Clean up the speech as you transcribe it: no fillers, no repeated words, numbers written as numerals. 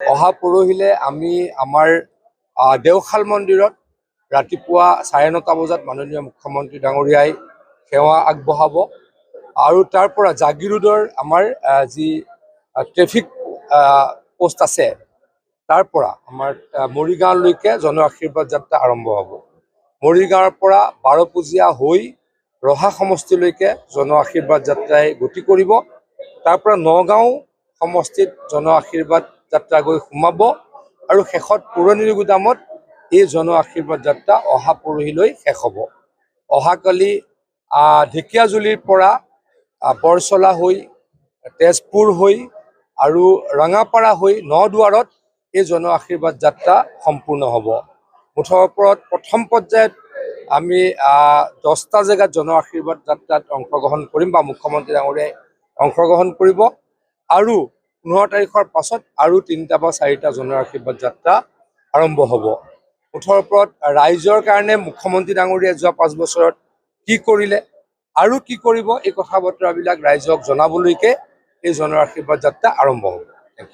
অহা পৰহিলে আমি আমাৰ দেওশাল মন্দিৰত ৰাতিপুৱা 9:30 বজাত মাননীয় মুখ্যমন্ত্ৰী ডাঙৰীয়াই সেৱা আগবঢ়াব আৰু তাৰ পৰা জাগিৰোডৰ আমাৰ যি ট্ৰেফিক পোষ্ট আছে তাৰ পৰা আমাৰ মৰিগাঁওলৈকে জন আশীৰ্বাদ যাত্ৰা আৰম্ভ হ'ব। মৰিগাঁৱৰ পৰা বাৰপুজীয়া হৈ ৰহা সমষ্টিলৈকে জন আশীৰ্বাদ যাত্ৰাই গতি কৰিব। তাৰ পৰা নগাঁও সমষ্টিত জন আশীৰ্বাদ যাত্ৰা গৈ সোমাব আৰু শেষত পুৰণি গুদামত এই জন আশীৰ্বাদ যাত্ৰা অহা পৰহিলৈ শেষ হ'ব। অহাকালি ঢেকীয়াজুলিৰ পৰা বৰচলা হৈ তেজপুৰ হৈ আৰু ৰঙাপাৰা হৈ নদুৱাৰত এই জন আশীৰ্বাদ যাত্ৰা সম্পূৰ্ণ হ'ব। মুঠৰ ওপৰত প্ৰথম পৰ্যায়ত আমি 10টা জেগাত জন আশীৰ্বাদ যাত্ৰাত অংশগ্ৰহণ কৰিম বা মুখ্যমন্ত্ৰী ডাঙৰীয়াই অংশগ্ৰহণ কৰিব আৰু 15 তাৰিখৰ পাছত আৰু 3টা বা 4টা জন আশীৰ্বাদ যাত্ৰা আৰম্ভ হ'ব। মুঠৰ ওপৰত ৰাইজৰ কাৰণে মুখ্যমন্ত্ৰী ডাঙৰীয়াই যোৱা 5 বছৰত কি কৰিলে আৰু কি কৰিব এই কথা বতৰাবিলাক ৰাইজক জনাবলৈকে এই জন আশীৰ্বাদ যাত্ৰা আৰম্ভ হ'ব।